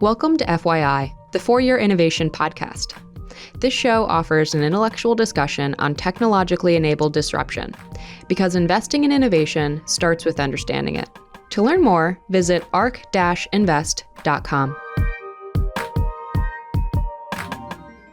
Welcome to FYI, the For-Your Innovation podcast. This show offers an intellectual discussion on technologically enabled disruption, because investing in innovation starts with understanding it. To learn more, visit arc-invest.com.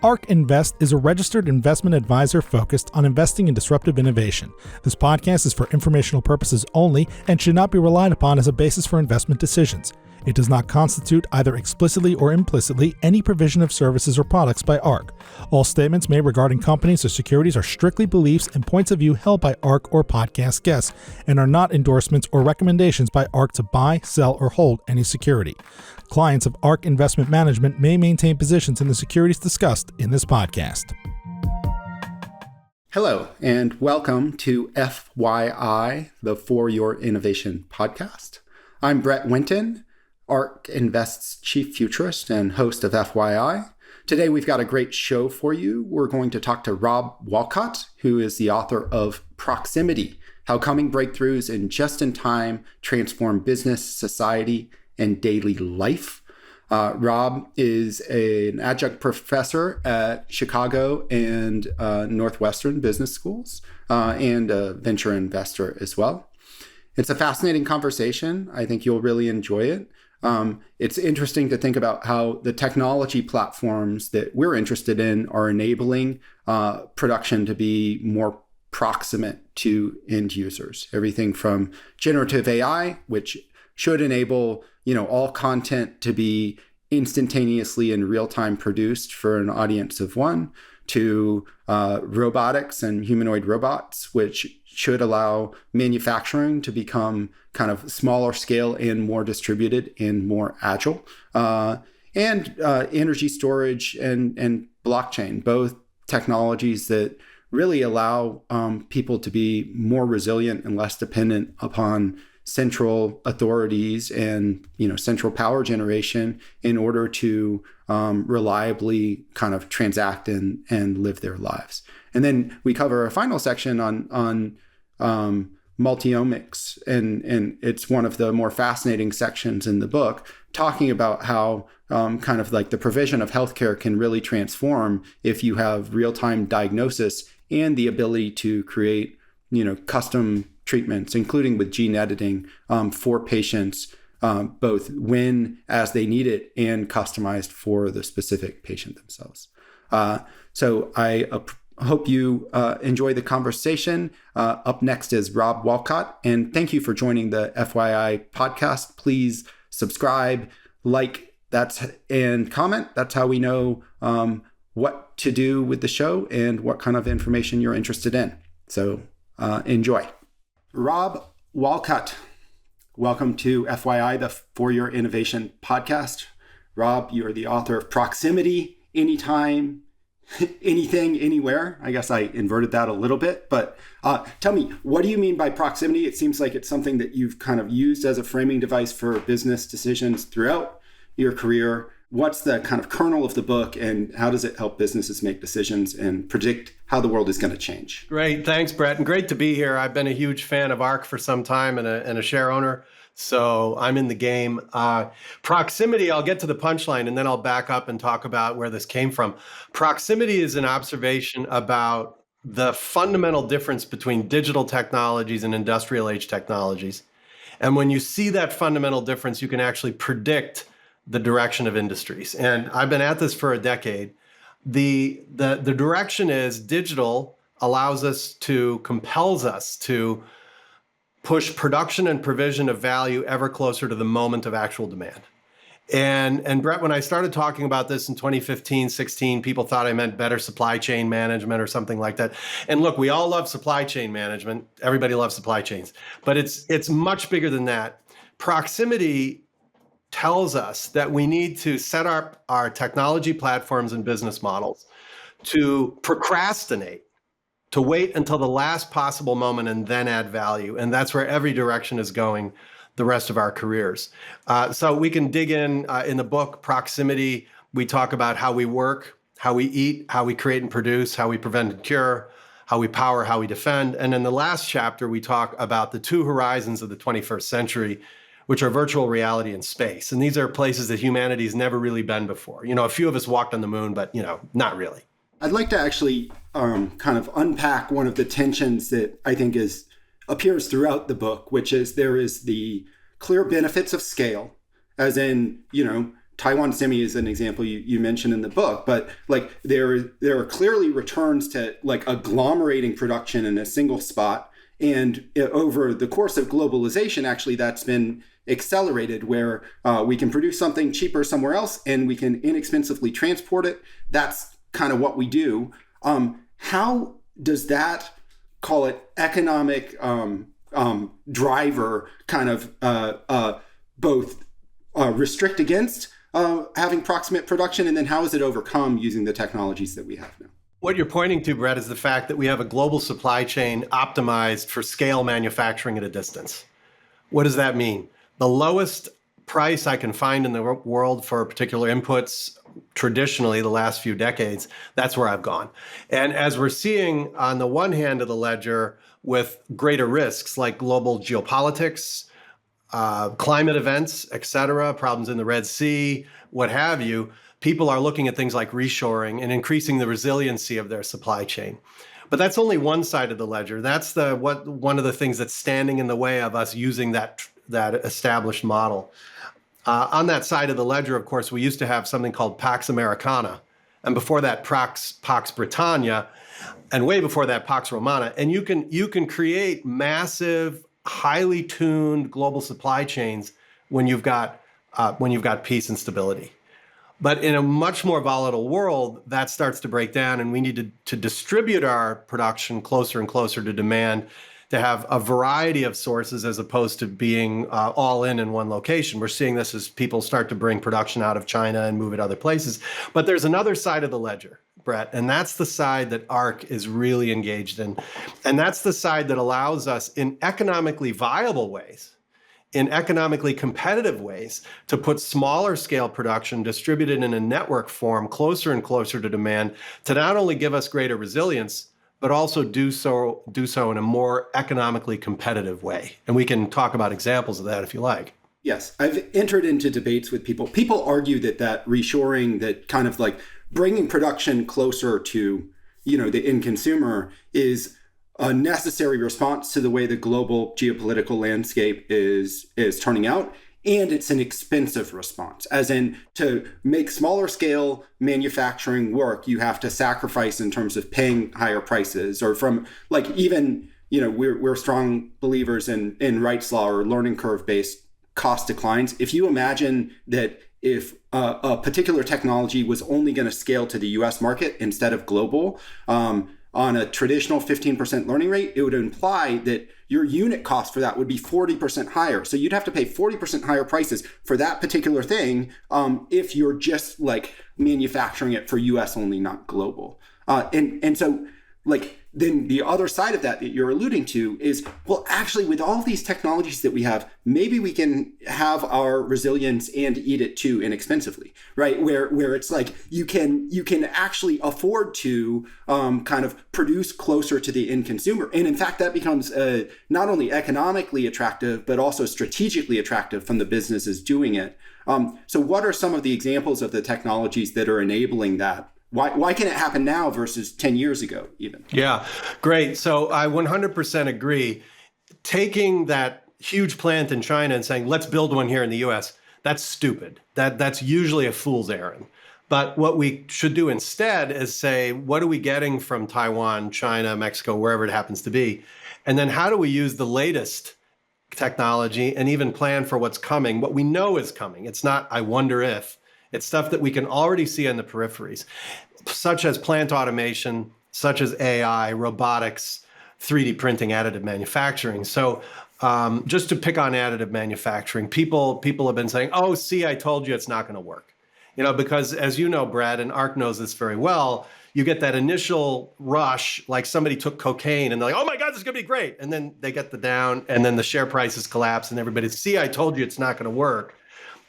ARC Invest is a registered investment advisor focused on investing in disruptive innovation. This podcast is for informational purposes only and should not be relied upon as a basis for investment decisions. It does not constitute, either explicitly or implicitly, any provision of services or products by ARC. All statements made regarding companies or securities are strictly beliefs and points of view held by ARC or podcast guests and are not endorsements or recommendations by ARC to buy, sell, or hold any security. Clients of ARC Investment Management may maintain positions in the securities discussed in this podcast. Hello, and welcome to FYI, the For Your Innovation podcast. I'm Brett Winton, ARC Invest's chief futurist and host of FYI. Today, we've got a great show for you. We're going to talk to Rob Wolcott, who is the author of Proximity: How Coming Breakthroughs in Just-in-Time Transform Business, Society, and Daily Life. Rob is an adjunct professor at Chicago and Northwestern business schools and a venture investor as well. It's a fascinating conversation. I think you'll really enjoy it. It's interesting to think about how the technology platforms that we're interested in are enabling production to be more proximate to end users. Everything from generative AI, which should enable all content to be instantaneously in real time produced for an audience of one, to robotics and humanoid robots, which should allow manufacturing to become kind of smaller scale and more distributed and more agile, and energy storage and blockchain, both technologies that really allow people to be more resilient and less dependent upon central authorities and central power generation in order to reliably kind of transact and live their lives. And then we cover a final section on multiomics, and it's one of the more fascinating sections in the book, talking about how kind of like the provision of healthcare can really transform if you have real-time diagnosis and the ability to create custom treatments, including with gene editing for patients, both when as they need it and customized for the specific patient themselves. So I hope you enjoy the conversation. Up next is Rob Wolcott, and thank you for joining the FYI podcast. Please subscribe, like, and comment. That's how we know what to do with the show and what kind of information you're interested in. So enjoy. Rob Wolcott, welcome to FYI, the For Your Innovation podcast. Rob, you're the author of Proximity: Anytime, Anything, Anywhere. I guess I inverted that a little bit, but tell me, what do you mean by proximity? It seems like it's something that you've kind of used as a framing device for business decisions throughout your career. What's the kind of kernel of the book, and how does it help businesses make decisions and predict how the world is going to change? Great. Thanks, Brett. And great to be here. I've been a huge fan of ARC for some time and a share owner. So I'm in the game. Proximity, I'll get to the punchline and then I'll back up and talk about where this came from. Proximity is an observation about the fundamental difference between digital technologies and industrial age technologies. And when you see that fundamental difference, you can actually predict the direction of industries. And I've been at this for a decade. The direction is digital compels us to push production and provision of value ever closer to the moment of actual demand. And Brett, when I started talking about this in 2015, 16, people thought I meant better supply chain management or something like that. And look, we all love supply chain management. Everybody loves supply chains, but it's much bigger than that. Proximity tells us that we need to set up our technology platforms and business models to procrastinate, to wait until the last possible moment and then add value. And that's where every direction is going the rest of our careers. So we can dig in the book, Proximity. We talk about how we work, how we eat, how we create and produce, how we prevent and cure, how we power, how we defend. And in the last chapter, we talk about the two horizons of the 21st century, which are virtual reality and space. And these are places that humanity's never really been before. A few of us walked on the moon, but, not really. I'd like to actually kind of unpack one of the tensions that I think appears throughout the book, which is there is the clear benefits of scale, as in, Taiwan Semi is an example you mentioned in the book, but like there are clearly returns to like agglomerating production in a single spot. And over the course of globalization, actually, that's been accelerated where we can produce something cheaper somewhere else and we can inexpensively transport it. That's kind of what we do. How does that, call it economic driver, kind of both restrict against having proximate production, and then how is it overcome using the technologies that we have now? What you're pointing to, Brett, is the fact that we have a global supply chain optimized for scale manufacturing at a distance. What does that mean? The lowest price I can find in the world for particular inputs, traditionally the last few decades, that's where I've gone. And as we're seeing on the one hand of the ledger with greater risks like global geopolitics, climate events, et cetera, problems in the Red Sea, what have you, people are looking at things like reshoring and increasing the resiliency of their supply chain. But that's only one side of the ledger. That's one of the things that's standing in the way of us using that established model. On that side of the ledger, of course, we used to have something called Pax Americana, and before that, Pax Britannia, and way before that, Pax Romana. And you can create massive, highly tuned global supply chains when you've got peace and stability. But in a much more volatile world, that starts to break down, and we need to distribute our production closer and closer to demand, to have a variety of sources as opposed to being all in one location. We're seeing this as people start to bring production out of China and move it other places. But there's another side of the ledger, Brett, and that's the side that ARC is really engaged in. And that's the side that allows us in economically viable ways, in economically competitive ways, to put smaller scale production distributed in a network form closer and closer to demand, to not only give us greater resilience, but also do so in a more economically competitive way. And we can talk about examples of that if you like. Yes, I've entered into debates with people. People argue that reshoring, that kind of like bringing production closer to, the end consumer, is a necessary response to the way the global geopolitical landscape is turning out. And it's an expensive response, as in, to make smaller scale manufacturing work, you have to sacrifice in terms of paying higher prices, or from like even, we're strong believers in Wright's law or learning curve based cost declines. If you imagine that if a particular technology was only going to scale to the US market instead of global, on a traditional 15% learning rate, it would imply that your unit cost for that would be 40% higher. So you'd have to pay 40% higher prices for that particular thing if you're just like manufacturing it for US only, not global. And so like then the other side of that you're alluding to is, well, actually with all these technologies that we have, maybe we can have our resilience and eat it too inexpensively, right? Where it's like you can actually afford to kind of produce closer to the end consumer. And in fact, that becomes not only economically attractive, but also strategically attractive from the businesses doing it. So what are some of the examples of the technologies that are enabling that? Why can it happen now versus 10 years ago even? Yeah, great. So I 100% agree. Taking that huge plant in China and saying, let's build one here in the US, that's stupid. That's usually a fool's errand. But what we should do instead is say, what are we getting from Taiwan, China, Mexico, wherever it happens to be? And then how do we use the latest technology and even plan for what's coming, what we know is coming? It's not, I wonder if. It's stuff that we can already see on the peripheries, such as plant automation, such as AI, robotics, 3D printing, additive manufacturing. So just to pick on additive manufacturing, people have been saying, oh, see, I told you it's not going to work. Because as you know, Brad, and Ark knows this very well, you get that initial rush, like somebody took cocaine and they're like, oh my God, this is going to be great. And then they get the down and then the share prices collapse and everybody's, see, I told you it's not going to work.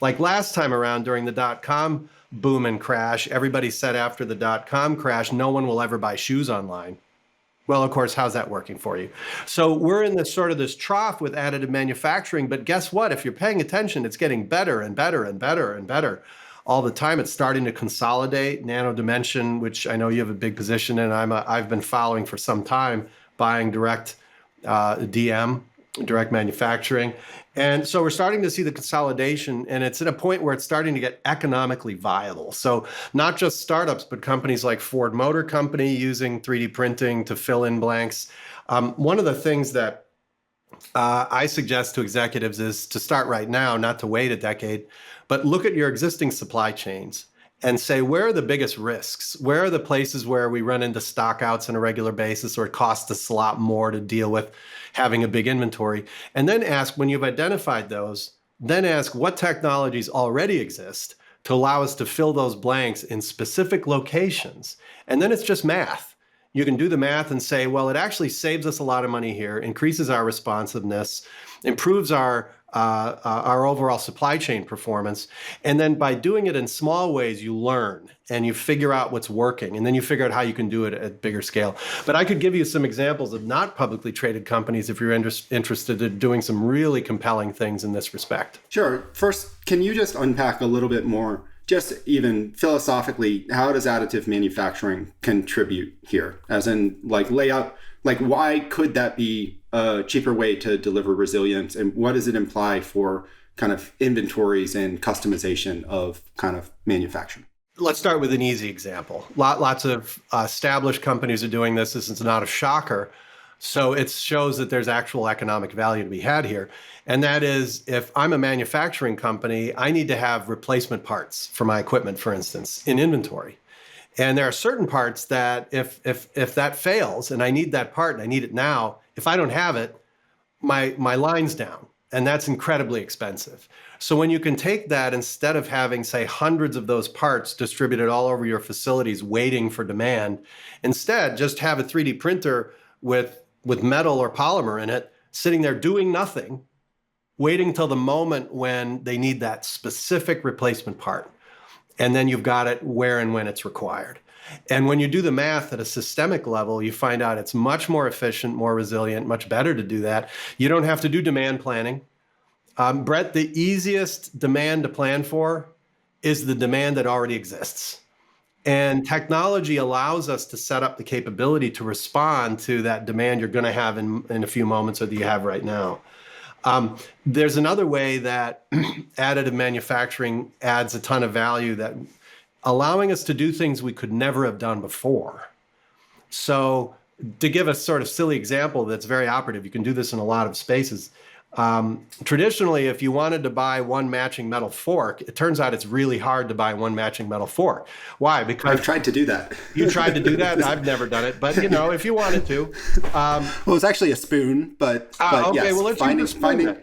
Like last time around during the dot-com boom and crash, everybody said after the dot-com crash, no one will ever buy shoes online. Well, of course, how's that working for you? So we're in this trough with additive manufacturing, but guess what? If you're paying attention, it's getting better and better and better and better all the time. It's starting to consolidate. Nano Dimension, which I know you have a big position in, I've been following for some time, buying direct direct manufacturing. And so we're starting to see the consolidation, and it's at a point where it's starting to get economically viable. So not just startups, but companies like Ford Motor Company using 3D printing to fill in blanks. One of the things that I suggest to executives is to start right now, not to wait a decade, but look at your existing supply chains and say, where are the biggest risks? Where are the places where we run into stockouts on a regular basis, or it costs us a lot more to deal with having a big inventory? And then ask, when you've identified those, then ask what technologies already exist to allow us to fill those blanks in specific locations. And then it's just math. You can do the math and say, well, it actually saves us a lot of money here, increases our responsiveness, improves our overall supply chain performance. And then by doing it in small ways, you learn and you figure out what's working, and then you figure out how you can do it at bigger scale. But I could give you some examples of not publicly traded companies if you're interested in doing some really compelling things in this respect. Sure. First, can you just unpack a little bit more, just even philosophically, how does additive manufacturing contribute here? As in, like, layout, like, why could that be a cheaper way to deliver resilience? And what does it imply for kind of inventories and customization of kind of manufacturing? Let's start with an easy example. Lots of established companies are doing this. This is not a shocker. So it shows that there's actual economic value to be had here. And that is, if I'm a manufacturing company, I need to have replacement parts for my equipment, for instance, in inventory. And there are certain parts that if that fails and I need that part and I need it now, if I don't have it, my line's down. And that's incredibly expensive. So when you can take that, instead of having, say, hundreds of those parts distributed all over your facilities waiting for demand, instead just have a 3D printer with metal or polymer in it, sitting there doing nothing, waiting till the moment when they need that specific replacement part. And then you've got it where and when it's required. And when you do the math at a systemic level, you find out it's much more efficient, more resilient, much better to do that. You don't have to do demand planning. Brett, the easiest demand to plan for is the demand that already exists. And technology allows us to set up the capability to respond to that demand you're going to have in a few moments, or that you have right now. There's another way that additive manufacturing adds a ton of value, that allowing us to do things we could never have done before. So to give a sort of silly example that's very operative, you can do this in a lot of spaces. Traditionally, if you wanted to buy one matching metal fork, it turns out it's really hard to buy one matching metal fork. Why? Because I've tried to do that. You tried to do that? I've never done it, but if you wanted to. Well, it's actually a spoon, but okay, yes, well, let's use the spoon.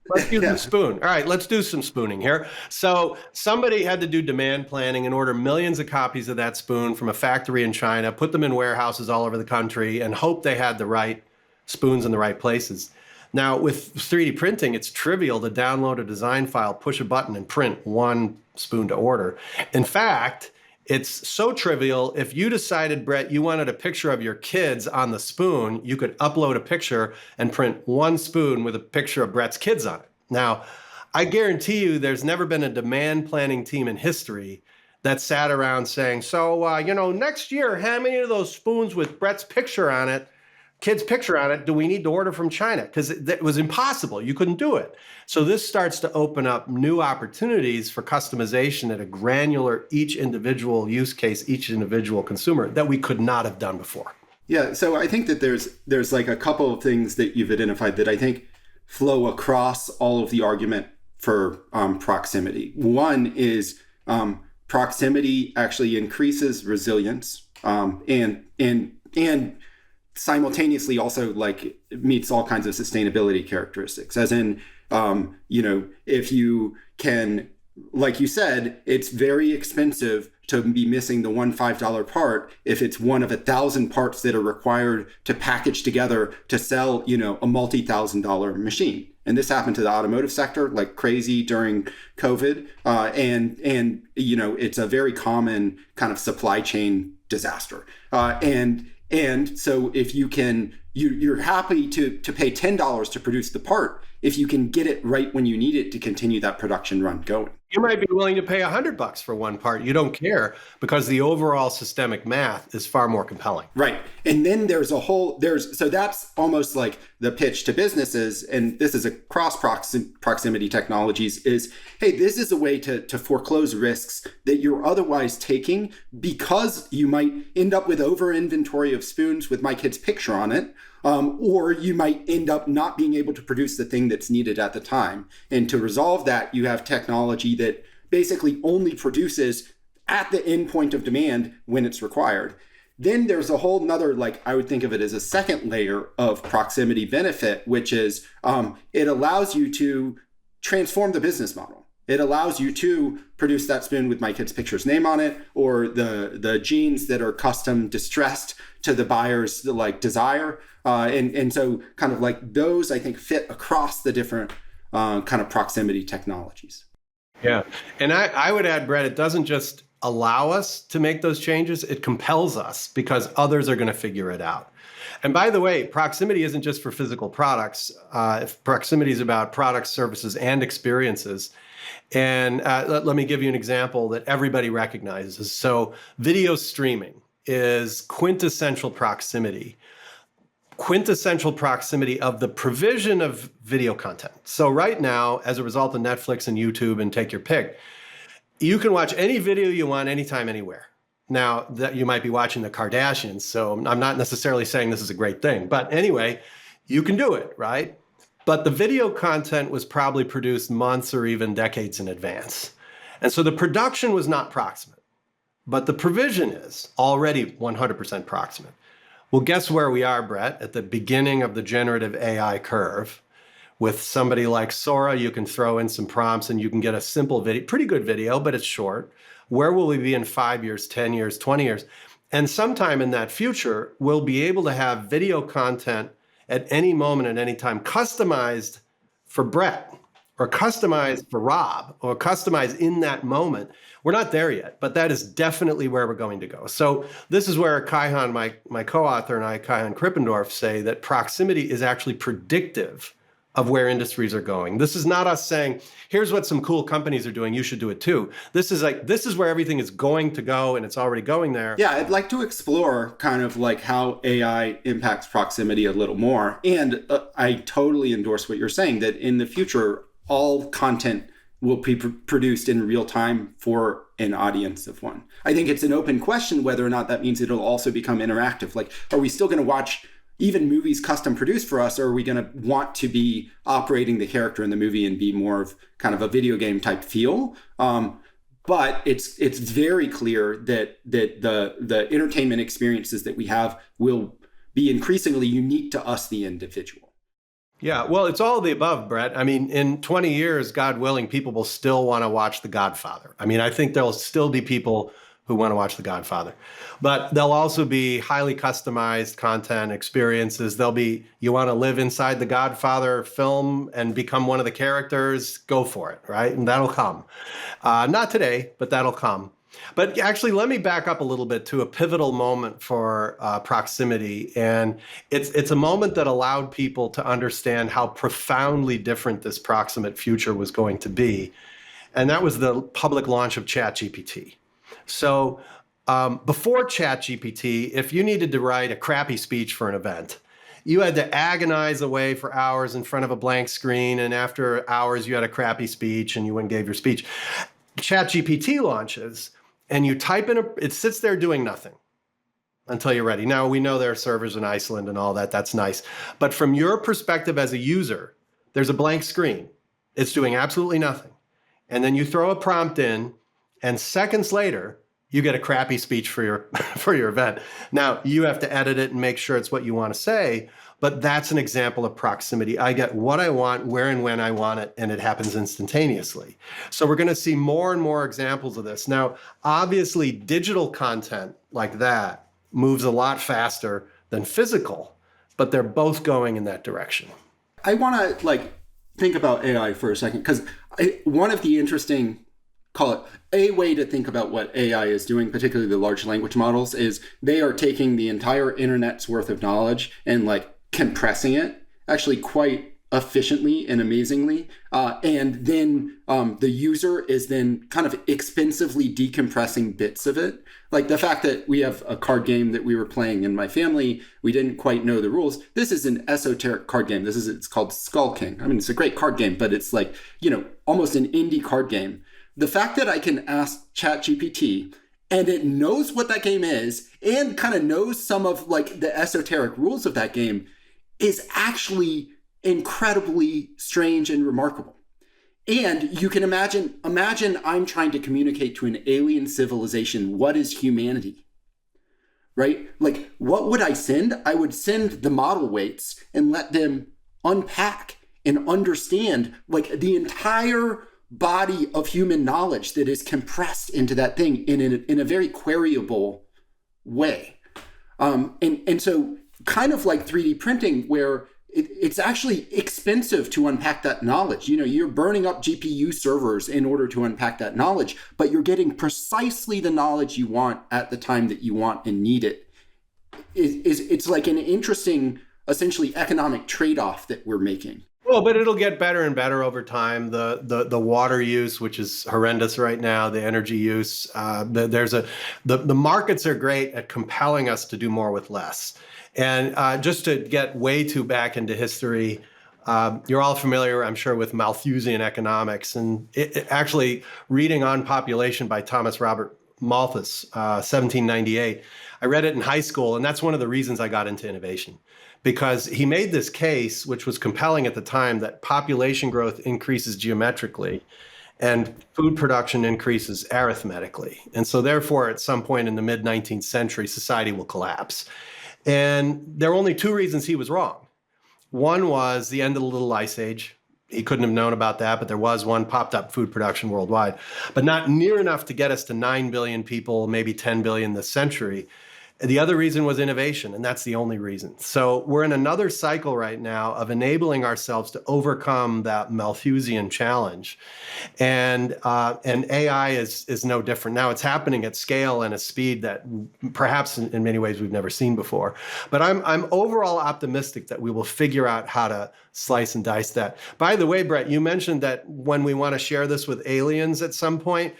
Let's use the spoon. All right, let's do some spooning here. So somebody had to do demand planning and order millions of copies of that spoon from a factory in China, put them in warehouses all over the country, and hope they had the right spoons in the right places. Now, with 3D printing, it's trivial to download a design file, push a button, and print one spoon to order. In fact, it's so trivial, if you decided, Brett, you wanted a picture of your kids on the spoon, you could upload a picture and print one spoon with a picture of Brett's kids on it. Now, I guarantee you there's never been a demand planning team in history that sat around saying, so, next year, how many of those spoons with Brett's picture on it, kid's picture on it, do we need to order from China? Because it was impossible. You couldn't do it. So this starts to open up new opportunities for customization at a granular, each individual use case, each individual consumer, that we could not have done before. Yeah, so I think that there's like a couple of things that you've identified that I think flow across all of the argument for proximity. One is proximity actually increases resilience and simultaneously also like meets all kinds of sustainability characteristics, as in, if you can, like you said, it's very expensive to be missing the one $5 part if it's one of 1,000 parts that are required to package together to sell, a multi-$1,000 machine. And this happened to the automotive sector like crazy during COVID. And it's a very common kind of supply chain disaster. And And so if you can, you're happy to pay $10 to produce the part if you can get it right when you need it to continue that production run going. You might be willing to pay $100 for one part. You don't care because the overall systemic math is far more compelling. Right. And then so that's almost like the pitch to businesses. And this is across proximity technologies is, hey, this is a way to foreclose risks that you're otherwise taking because you might end up with over inventory of spoons with my kid's picture on it. Or you might end up not being able to produce the thing that's needed at the time. And to resolve that, you have technology that basically only produces at the end point of demand when it's required. Then there's a whole nother, I would think of it as a second layer of proximity benefit, which is it allows you to transform the business model. It allows you to produce that spoon with my kid's picture's name on it, or the jeans that are custom distressed to the buyer's desire. And so kind of those, I think, fit across the different kind of proximity technologies. Yeah. And I would add, Brett, it doesn't just allow us to make those changes, it compels us because others are going to figure it out. And by the way, proximity isn't just for physical products. Proximity is about products, services, and experiences. And let me give you an example that everybody recognizes. So video streaming is quintessential proximity of the provision of video content. So right now, as a result of Netflix and YouTube and take your pick, you can watch any video you want anytime, anywhere. Now, that you might be watching the Kardashians, so I'm not necessarily saying this is a great thing. But anyway, you can do it, right? But the video content was probably produced months or even decades in advance. And so the production was not proximate, but the provision is already 100% proximate. Well, guess where we are, Brett? At the beginning of the generative AI curve. With somebody like Sora, you can throw in some prompts and you can get a simple video, pretty good video, but it's short. Where will we be in 5 years, 10 years, 20 years? And sometime in that future, we'll be able to have video content at any moment, at any time, customized for Brett, or customized for Rob, or customized in that moment. We're not there yet, but that is definitely where we're going to go. So this is where Kaihan, my co-author, and I, Kaihan Krippendorf, say that proximity is actually predictive of where industries are going. This is not us saying, here's what some cool companies are doing, you should do it too. This is where everything is going to go, and it's already going there. Yeah, I'd like to explore kind of how AI impacts proximity a little more. And I totally endorse what you're saying, that in the future, all content will be produced in real time for an audience of one. I think it's an open question whether or not that means it'll also become interactive. Are we still going to watch even movies custom produced for us, or are we going to want to be operating the character in the movie and be more of kind of a video game type feel? But it's very clear that the entertainment experiences that we have will be increasingly unique to us, the individual. Yeah, well, it's all of the above, Brett. I mean, in 20 years, God willing, people will still want to watch The Godfather. I mean, I think there'll still be people who want to watch The Godfather. But there'll also be highly customized content, experiences. There'll be, you want to live inside the Godfather film and become one of the characters, go for it, right? And that'll come. Not today, but that'll come. But actually, let me back up a little bit to a pivotal moment for proximity. And it's a moment that allowed people to understand how profoundly different this proximate future was going to be. And that was the public launch of ChatGPT. So before ChatGPT, if you needed to write a crappy speech for an event, you had to agonize away for hours in front of a blank screen. And after hours, you had a crappy speech and you went and gave your speech. ChatGPT launches and you type in, it sits there doing nothing until you're ready. Now, we know there are servers in Iceland and all that. That's nice. But from your perspective as a user, there's a blank screen. It's doing absolutely nothing. And then you throw a prompt in, and seconds later, you get a crappy speech for your event. Now, you have to edit it and make sure it's what you want to say, but that's an example of proximity. I get what I want, where and when I want it, and it happens instantaneously. So we're going to see more and more examples of this. Now, obviously, digital content like that moves a lot faster than physical, but they're both going in that direction. I want to think about AI for a second, because one of the interesting call it a way to think about what AI is doing, particularly the large language models, is they are taking the entire internet's worth of knowledge and like compressing it actually quite efficiently and amazingly. And then the user is then kind of expensively decompressing bits of it. Like the fact that we have a card game that we were playing in my family, we didn't quite know the rules. This is an esoteric card game. It's called Skull King. I mean, it's a great card game, but it's like, almost an indie card game. The fact that I can ask ChatGPT and it knows what that game is and kind of knows some of like the esoteric rules of that game is actually incredibly strange and remarkable. And you can imagine I'm trying to communicate to an alien civilization what is humanity, right? Like, what would I send? I would send the model weights and let them unpack and understand like the entire body of human knowledge that is compressed into that thing in a very queryable way. And so kind of like 3D printing, where it's actually expensive to unpack that knowledge. You're burning up GPU servers in order to unpack that knowledge, but you're getting precisely the knowledge you want at the time that you want and need it. It's like an interesting, essentially economic trade-off that we're making. Well, but it'll get better and better over time. The water use, which is horrendous right now, the energy use, the markets are great at compelling us to do more with less. And just to get way too back into history, you're all familiar, I'm sure, with Malthusian economics. And actually, reading On Population by Thomas Robert Malthus, 1798, I read it in high school, and that's one of the reasons I got into innovation. Because he made this case, which was compelling at the time, that population growth increases geometrically and food production increases arithmetically. And so therefore, at some point in the mid-19th century, society will collapse. And there were only two reasons he was wrong. One was the end of the Little Ice Age. He couldn't have known about that, but there was one, popped up food production worldwide, but not near enough to get us to 9 billion people, maybe 10 billion this century. The other reason was innovation, and that's the only reason. So we're in another cycle right now of enabling ourselves to overcome that Malthusian challenge. And AI is no different. Now it's happening at scale and a speed that perhaps in many ways we've never seen before. But I'm overall optimistic that we will figure out how to slice and dice that. By the way, Brett, you mentioned that when we want to share this with aliens at some point,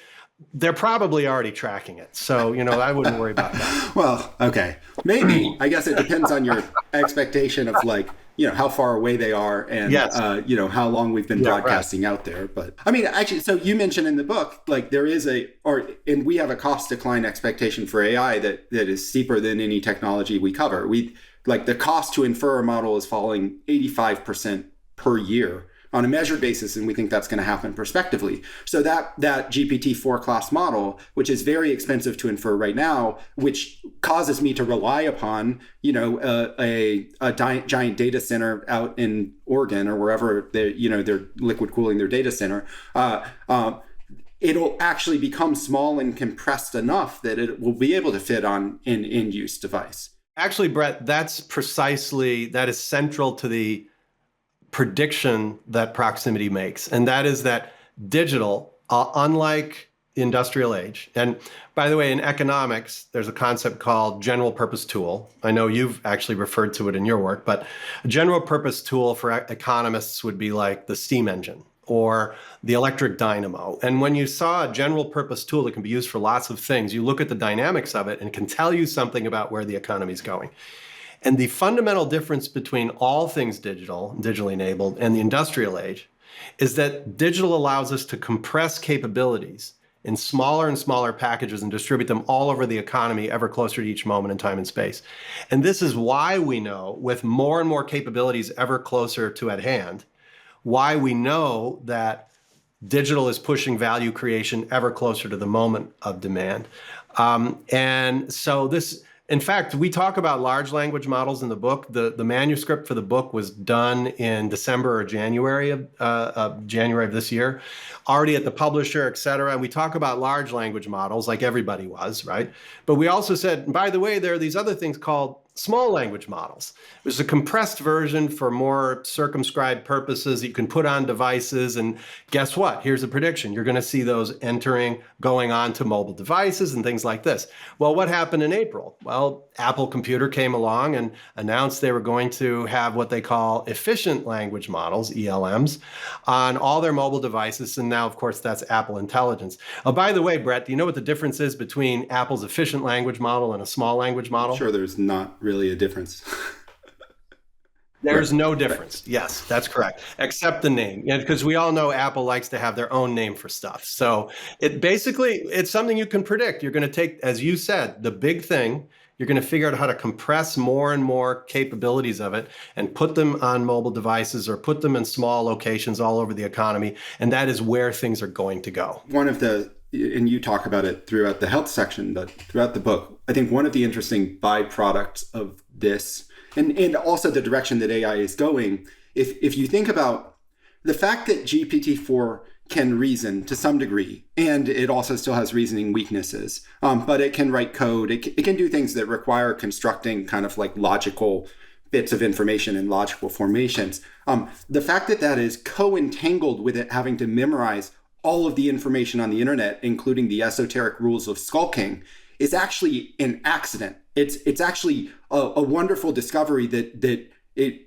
they're probably already tracking it. So, I wouldn't worry about that. Well, okay. Maybe. I guess it depends on your expectation of like, how far away they are and, yes. How long we've been broadcasting out there. But I mean, actually, so you mentioned in the book, like there is and we have a cost decline expectation for AI that is steeper than any technology we cover. Like the cost to infer a model is falling 85% per year on a measured basis, and we think that's going to happen prospectively. So that GPT-4 class model, which is very expensive to infer right now, which causes me to rely upon, a giant data center out in Oregon or wherever they're liquid cooling their data center, it'll actually become small and compressed enough that it will be able to fit on an end-use device. Actually, Brett, that is central to the prediction that proximity makes. And that is that digital, unlike the industrial age, and by the way, in economics, there's a concept called general purpose tool. I know you've actually referred to it in your work, but a general purpose tool for economists would be like the steam engine or the electric dynamo. And when you saw a general purpose tool that can be used for lots of things, you look at the dynamics of it and can tell you something about where the economy is going. And the fundamental difference between all things digitally enabled, and the industrial age is that digital allows us to compress capabilities in smaller and smaller packages and distribute them all over the economy ever closer to each moment in time and space. And this is why we know, with more and more capabilities ever closer to at hand, why we know that digital is pushing value creation ever closer to the moment of demand. And so this, in fact, we talk about large language models in the book. The manuscript for the book was done in December or January of this year, already at the publisher, et cetera. And we talk about large language models like everybody was, right? But we also said, by the way, there are these other things called small language models. It was a compressed version for more circumscribed purposes that you can put on devices. And guess what? Here's a prediction. You're going to see those going on to mobile devices and things like this. Well, what happened in April? Well, Apple Computer came along and announced they were going to have what they call efficient language models, ELMs, on all their mobile devices. And now, of course, that's Apple Intelligence. Oh, by the way, Brett, do you know what the difference is between Apple's efficient language model and a small language model? Sure, there's not really a difference. There's no difference. Yes, that's correct. Except the name. Because we all know Apple likes to have their own name for stuff. So it's something you can predict. You're going to take, as you said, the big thing, you're going to figure out how to compress more and more capabilities of it and put them on mobile devices or put them in small locations all over the economy. And that is where things are going to go. And you talk about it throughout the health section, but throughout the book, I think one of the interesting byproducts of this, and also the direction that AI is going, if you think about the fact that GPT-4 can reason to some degree, and it also still has reasoning weaknesses, but it can write code, it can do things that require constructing kind of like logical bits of information and logical formations. The fact that that is co-entangled with it having to memorize all of the information on the internet, including the esoteric rules of skulking, is actually an accident. It's actually a wonderful discovery that we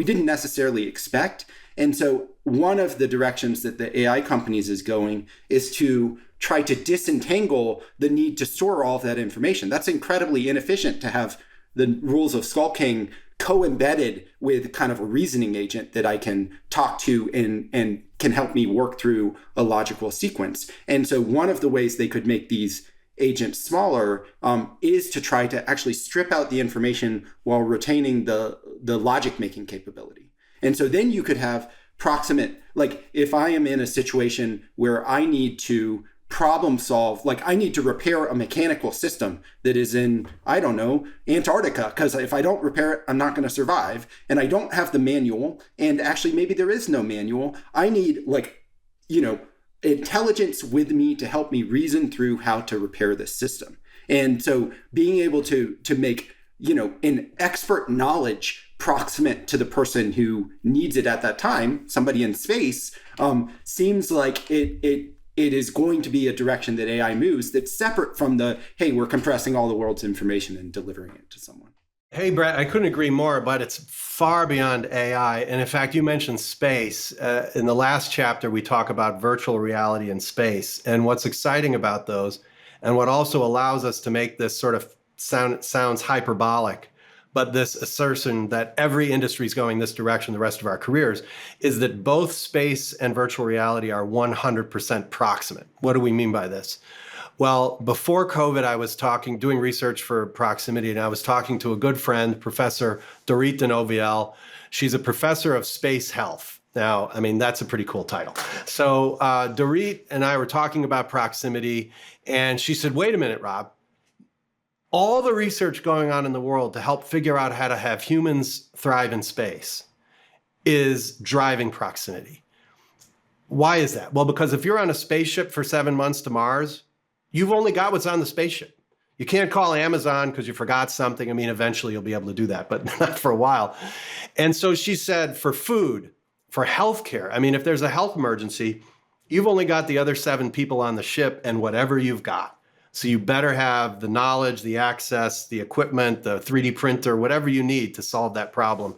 didn't necessarily expect. And so one of the directions that the AI companies is going is to try to disentangle the need to store all of that information. That's incredibly inefficient to have the rules of skulking co-embedded with kind of a reasoning agent that I can talk to and can help me work through a logical sequence. And so one of the ways they could make these agents smaller is to try to actually strip out the information while retaining the logic making capability. And so then you could have proximate, like if I am in a situation where I need to problem solve, like I need to repair a mechanical system that is in, I don't know, Antarctica, because if I don't repair it, I'm not going to survive. And I don't have the manual. And actually, maybe there is no manual. I need intelligence with me to help me reason through how to repair this system. And so being able to make, an expert knowledge proximate to the person who needs it at that time, somebody in space, seems like it is going to be a direction that AI moves that's separate from hey, we're compressing all the world's information and delivering it to someone. Hey, Brett, I couldn't agree more, but it's far beyond AI. And in fact, you mentioned space. In the last chapter, we talk about virtual reality and space. And what's exciting about those, and what also allows us to make this sort of sounds hyperbolic, but this assertion that every industry is going this direction the rest of our careers, is that both space and virtual reality are 100% proximate. What do we mean by this? Well, before COVID, I was doing research for proximity, and I was talking to a good friend, Professor Dorit Denoviel. She's a professor of space health. Now, I mean, that's a pretty cool title. So Dorit and I were talking about proximity, and she said, wait a minute, Rob. All the research going on in the world to help figure out how to have humans thrive in space is driving proximity. Why is that? Well, because if you're on a spaceship for 7 months to Mars, you've only got what's on the spaceship. You can't call Amazon because you forgot something. I mean, eventually you'll be able to do that, but not for a while. And so she said for food, for healthcare, I mean, if there's a health emergency, you've only got the other 7 people on the ship and whatever you've got. So you better have the knowledge, the access, the equipment, the 3D printer, whatever you need to solve that problem,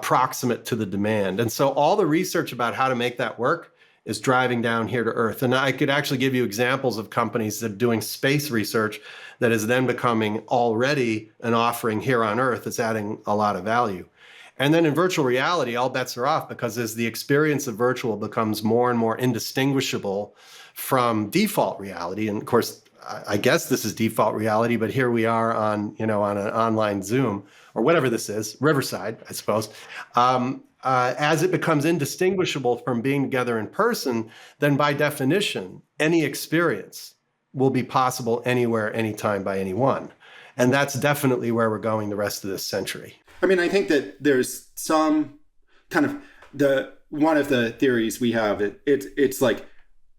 proximate to the demand. And so all the research about how to make that work is driving down here to Earth. And I could actually give you examples of companies that are doing space research that is then becoming already an offering here on Earth that's adding a lot of value. And then in virtual reality, all bets are off, because as the experience of virtual becomes more and more indistinguishable from default reality, and of course, I guess this is default reality, but here we are on an online Zoom or whatever this is, Riverside, I suppose. As it becomes indistinguishable from being together in person, then by definition, any experience will be possible anywhere, anytime by anyone. And that's definitely where we're going the rest of this century. I mean, I think that there's some kind of one of the theories we have, it's like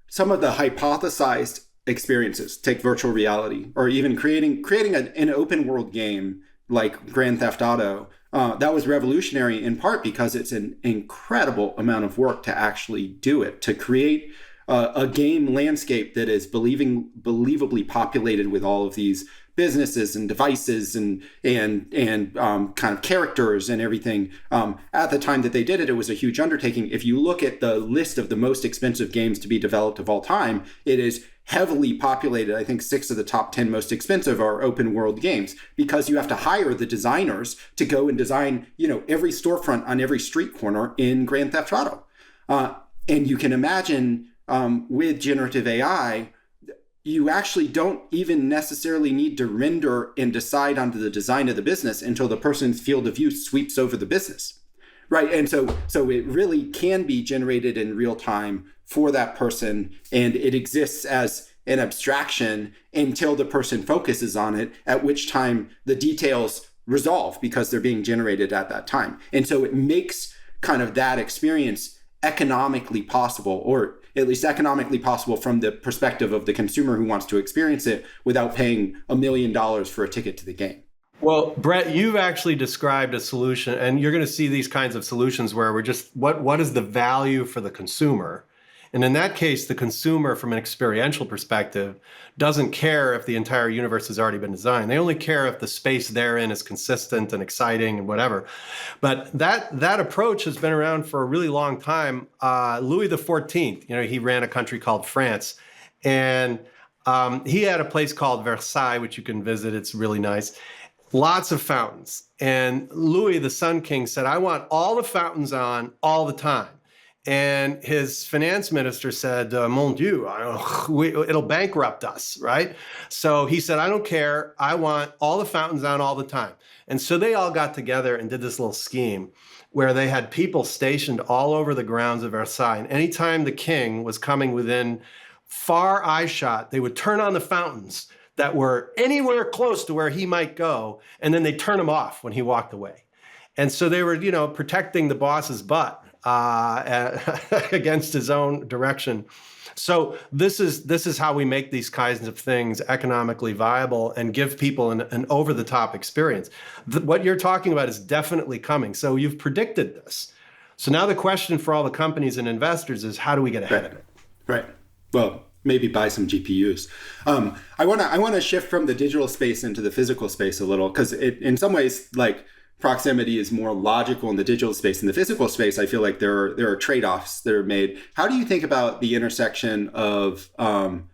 some of the hypothesized experiences, take virtual reality, or even creating an open world game like Grand Theft Auto. That was revolutionary in part because it's an incredible amount of work to actually do it, to create a game landscape that is believably populated with all of these businesses and devices and kind of characters and everything. At the time that they did it, it was a huge undertaking. If you look at the list of the most expensive games to be developed of all time, it is heavily populated. I think 6 of the top 10 most expensive are open world games, because you have to hire the designers to go and design, every storefront on every street corner in Grand Theft Auto. And you can imagine with generative AI, you actually don't even necessarily need to render and decide on the design of the business until the person's field of view sweeps over the business, right? And so it really can be generated in real time for that person, and it exists as an abstraction until the person focuses on it, at which time the details resolve because they're being generated at that time. And so it makes kind of that experience economically possible, or at least economically possible from the perspective of the consumer who wants to experience it without paying $1 million for a ticket to the game. Well, Brett, you've actually described a solution, and you're going to see these kinds of solutions where we're just, what is the value for the consumer? And in that case, the consumer, from an experiential perspective, doesn't care if the entire universe has already been designed. They only care if the space therein is consistent and exciting and whatever. But that approach has been around for a really long time. Louis XIV, he ran a country called France, and he had a place called Versailles, which you can visit. It's really nice. Lots of fountains. And Louis, the Sun King, said, I want all the fountains on all the time. And his finance minister said, mon Dieu, it'll bankrupt us, right? So he said, I don't care. I want all the fountains on all the time. And so they all got together and did this little scheme where they had people stationed all over the grounds of Versailles. And anytime the king was coming within far eye shot, they would turn on the fountains that were anywhere close to where he might go, and then they'd turn them off when he walked away. And so they were, protecting the boss's butt against his own direction. So this is how we make these kinds of things economically viable and give people an over-the-top experience. What you're talking about is definitely coming. So you've predicted this. So now the question for all the companies and investors is, how do we get ahead of it? Right. Well, maybe buy some GPUs. I want to shift from the digital space into the physical space a little, because in some ways, like, proximity is more logical in the digital space. In the physical space, I feel like there are trade-offs that are made. How do you think about the intersection of, and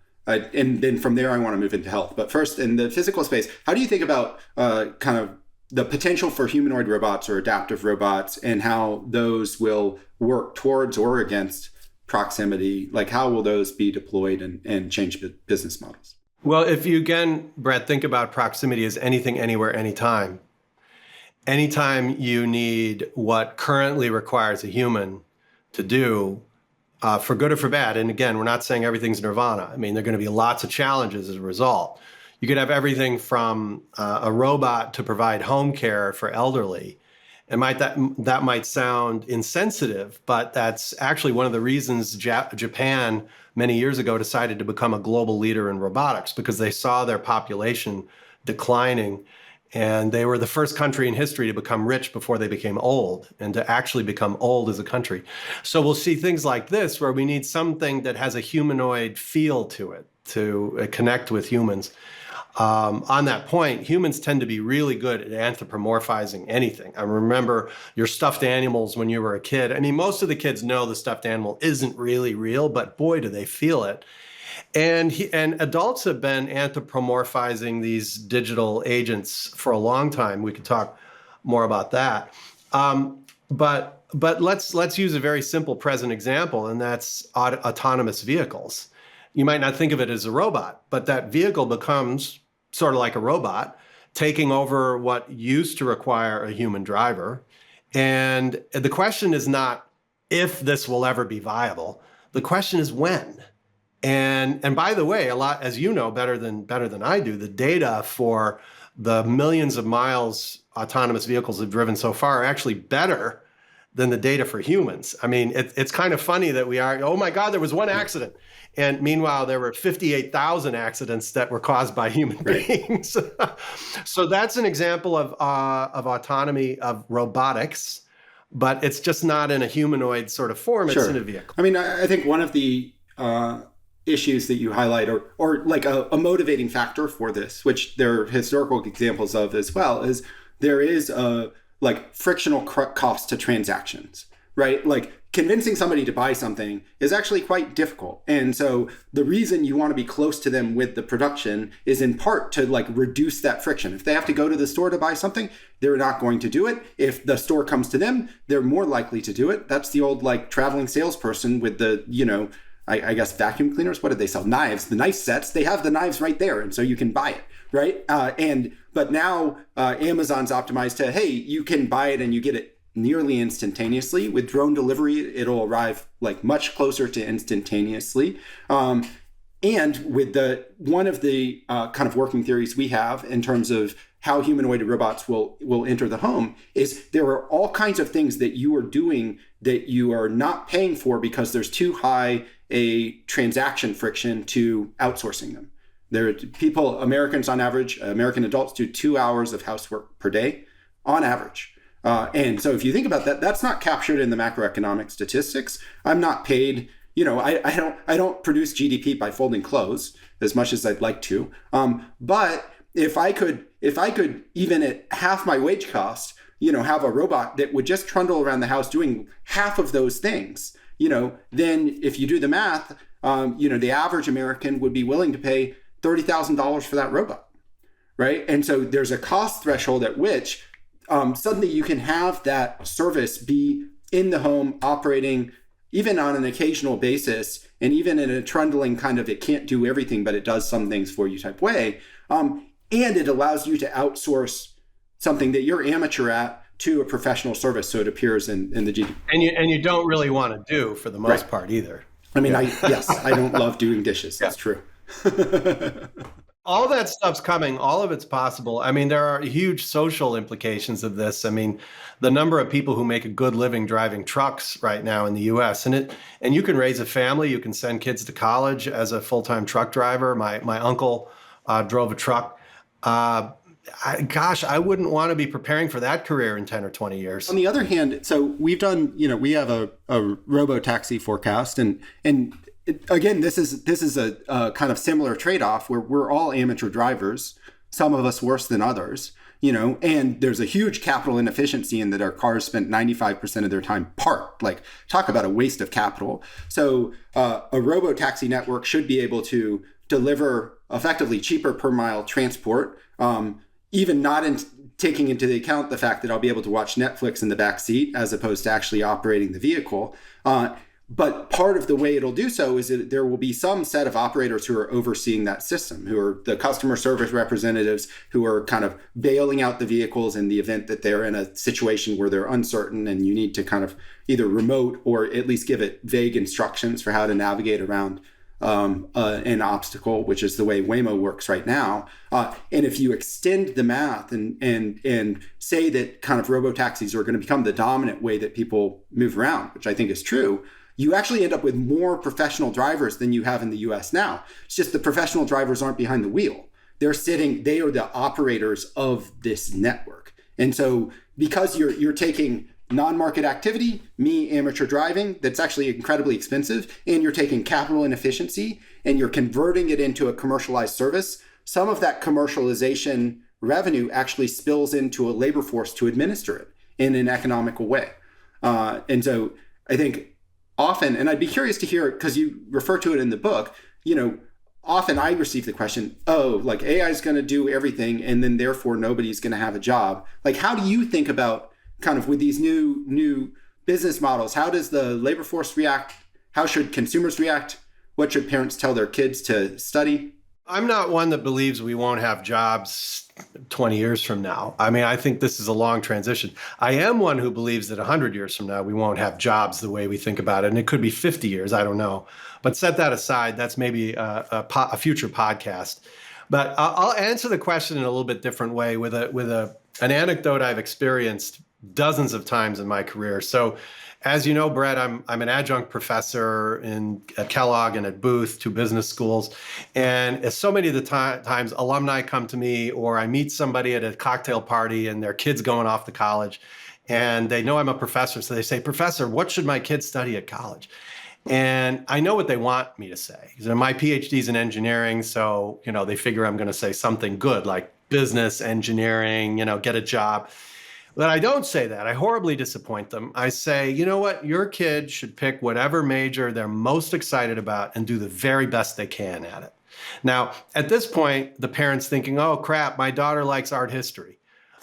then from there I want to move into health. But first, in the physical space, how do you think about kind of the potential for humanoid robots or adaptive robots, and how those will work towards or against proximity? Like, how will those be deployed and change business models? Well, if you, again, Brett, think about proximity as anything, anywhere, anytime. Anytime you need what currently requires a human to do, for good or for bad, and again, we're not saying everything's nirvana. I mean, there are going to be lots of challenges as a result. You could have everything from a robot to provide home care for elderly. And that might sound insensitive, but that's actually one of the reasons Japan many years ago decided to become a global leader in robotics, because they saw their population declining. And they were the first country in history to become rich before they became old, and to actually become old as a country. So we'll see things like this, where we need something that has a humanoid feel to it, to connect with humans. On that point, humans tend to be really good at anthropomorphizing anything. I remember your stuffed animals when you were a kid. I mean, most of the kids know the stuffed animal isn't really real, but boy, do they feel it. And adults have been anthropomorphizing these digital agents for a long time. We could talk more about that. But let's use a very simple present example, and that's autonomous vehicles. You might not think of it as a robot, but that vehicle becomes sort of like a robot, taking over what used to require a human driver. And the question is not if this will ever be viable. The question is when. And by the way, a lot, as you know better than I do, the data for the millions of miles autonomous vehicles have driven so far are actually better than the data for humans. I mean, it's kind of funny that we are, oh my God, there was one accident. And meanwhile, there were 58,000 accidents that were caused by human beings. So that's an example of autonomy, of robotics, but it's just not in a humanoid sort of form. It's in a vehicle. I mean, I think one of the issues that you highlight, or like a motivating factor for this, which there are historical examples of as well, is there is a like frictional cost to transactions, right? Like convincing somebody to buy something is actually quite difficult. And so the reason you want to be close to them with the production is in part to like reduce that friction. If they have to go to the store to buy something, they're not going to do it. If the store comes to them, they're more likely to do it. That's the old like traveling salesperson with the, I guess vacuum cleaners. What did they sell? Knives, the knife sets. They have the knives right there. And so you can buy it, right? But now Amazon's optimized to, hey, you can buy it and you get it nearly instantaneously. With drone delivery, it'll arrive like much closer to instantaneously. And with one of the kind of working theories we have in terms of how humanoid robots will enter the home is there are all kinds of things that you are doing that you are not paying for because there's too high a transaction friction to outsourcing them. There are people, Americans on average, American adults do 2 hours of housework per day on average. And so if you think about that, that's not captured in the macroeconomic statistics. I'm not paid, I don't produce GDP by folding clothes as much as I'd like to. But if I could even at half my wage cost, have a robot that would just trundle around the house doing half of those things, then if you do the math, the average American would be willing to pay $30,000 for that robot, right? And so there's a cost threshold at which suddenly you can have that service be in the home operating even on an occasional basis, and even in a trundling kind of it can't do everything, but it does some things for you type way. And it allows you to outsource something that you're amateur at to a professional service, so it appears in the GDP. And you don't really want to do for the most part either. I mean, I don't love doing dishes. That's true. All that stuff's coming. All of it's possible. I mean, there are huge social implications of this. I mean, the number of people who make a good living driving trucks right now in the U.S. and you can raise a family. You can send kids to college as a full-time truck driver. My uncle drove a truck. I wouldn't want to be preparing for that career in 10 or 20 years. On the other hand, so we've done, we have a robo-taxi forecast, and again, this is a kind of similar trade-off where we're all amateur drivers, some of us worse than others, and there's a huge capital inefficiency in that our cars spent 95% of their time parked. Like, talk about a waste of capital. So a robo-taxi network should be able to deliver effectively cheaper per mile transport, even not taking into account the fact that I'll be able to watch Netflix in the back seat as opposed to actually operating the vehicle. But part of the way it'll do so is that there will be some set of operators who are overseeing that system, who are the customer service representatives who are kind of bailing out the vehicles in the event that they're in a situation where they're uncertain and you need to kind of either remote or at least give it vague instructions for how to navigate around an obstacle, which is the way Waymo works right now. And if you extend the math and say that kind of robo-taxis are going to become the dominant way that people move around, which I think is true, you actually end up with more professional drivers than you have in the US now. It's just the professional drivers aren't behind the wheel. They are the operators of this network. And so because you're taking non-market activity, me amateur driving, that's actually incredibly expensive, and you're taking capital inefficiency and you're converting it into a commercialized service, some of that commercialization revenue actually spills into a labor force to administer it in an economical way. And so I think often, and I'd be curious to hear, because you refer to it in the book, often I receive the question, like AI is going to do everything and then therefore nobody's going to have a job. Like, how do you think about kind of with these new business models, how does the labor force react? How should consumers react? What should parents tell their kids to study? I'm not one that believes we won't have jobs 20 years from now. I mean, I think this is a long transition. I am one who believes that 100 years from now, we won't have jobs the way we think about it. And it could be 50 years, I don't know. But set that aside, that's maybe a future podcast. But I'll answer the question in a little bit different way with an anecdote I've experienced dozens of times in my career. So as you know, Brett, I'm an adjunct professor at Kellogg and at Booth, two business schools. And so many of the times alumni come to me, or I meet somebody at a cocktail party and their kid's going off to college, and they know I'm a professor. So they say, "Professor, what should my kids study at college?" And I know what they want me to say. My PhD's in engineering, so they figure I'm going to say something good like business, engineering, get a job. But I don't say that. I horribly disappoint them. I say, you know what? Your kid should pick whatever major they're most excited about and do the very best they can at it. Now, at this point, the parent's thinking, oh, crap, my daughter likes art history.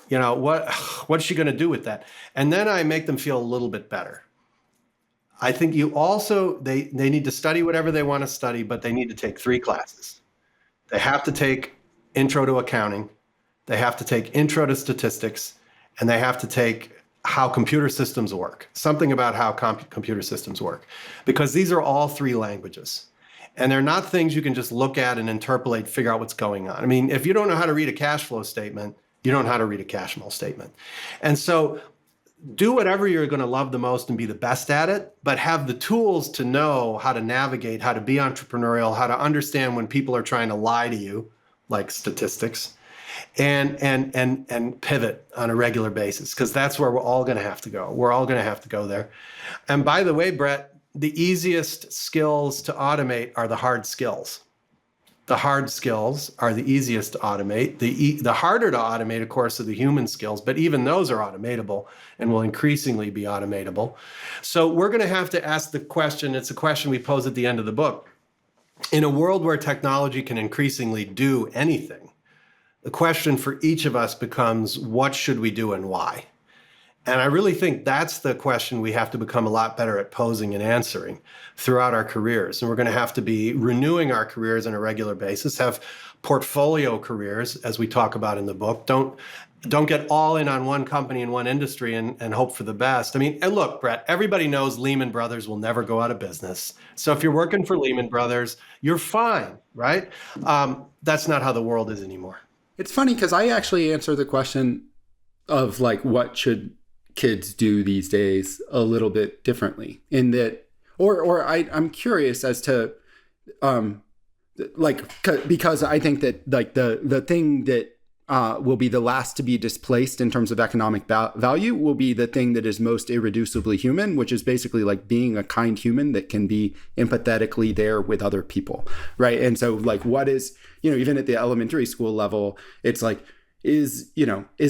What's she going to do with that? And then I make them feel a little bit better. I think they need to study whatever they want to study, but they need to take 3 classes. They have to take Intro to Accounting. They have to take Intro to Statistics. And they have to take how computer systems work, something about how computer systems work, because these are all 3 languages. And they're not things you can just look at and interpolate, figure out what's going on. I mean, if you don't know how to read a cash flow statement, you don't know how to read a cash flow statement. And so do whatever you're going to love the most and be the best at it, but have the tools to know how to navigate, how to be entrepreneurial, how to understand when people are trying to lie to you, like statistics. And pivot on a regular basis, because that's where we're all going to have to go. We're all going to have to go there. And by the way, Brett, the easiest skills to automate are the hard skills. The hard skills are the easiest to automate. The harder to automate, of course, are the human skills, but even those are automatable and will increasingly be automatable. So we're going to have to ask the question, it's a question we pose at the end of the book. In a world where technology can increasingly do anything, the question for each of us becomes, what should we do and why? And I really think that's the question we have to become a lot better at posing and answering throughout our careers. And we're going to have to be renewing our careers on a regular basis, have portfolio careers, as we talk about in the book. Don't get all in on one company and one industry and hope for the best. I mean, and look, Brett, everybody knows Lehman Brothers will never go out of business. So if you're working for Lehman Brothers, you're fine, right? That's not how the world is anymore. It's funny because I actually answer the question of like, what should kids do these days a little bit differently in that, I'm curious as to, because I think that like the thing that will be the last to be displaced in terms of economic value will be the thing that is most irreducibly human, which is basically like being a kind human that can be empathetically there with other people, right? And so like what is, even at the elementary school level, it's like, is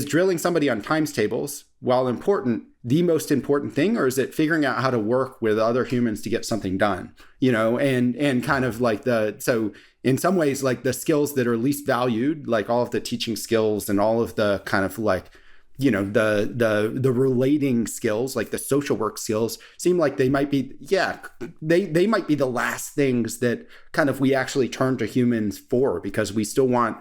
drilling somebody on times tables, while important, the most important thing, or is it figuring out how to work with other humans to get something done, and kind of like so in some ways, like the skills that are least valued, like all of the teaching skills and all of the kind of like, the relating skills, like the social work skills, seem like they might be, they might be the last things that kind of we actually turn to humans for, because we still want,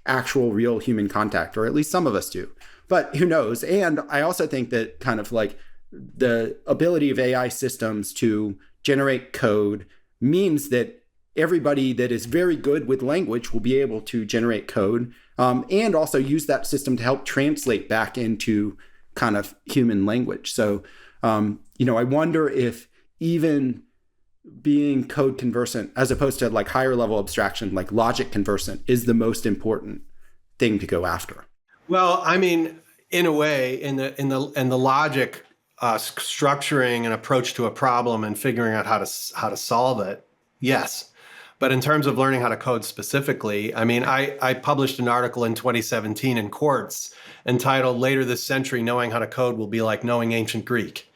actual real human contact, or at least some of us do. But who knows? And I also think that kind of like the ability of AI systems to generate code means that everybody that is very good with language will be able to generate code, and also use that system to help translate back into kind of human language. So, I wonder if even being code conversant, as opposed to like higher level abstraction, like logic conversant, is the most important thing to go after. Well, I mean, in a way, in the logic structuring an approach to a problem and figuring out how to solve it, yes. But in terms of learning how to code specifically, I mean, I published an article in 2017 in Quartz entitled "Later This Century, Knowing How to Code Will Be Like Knowing Ancient Greek."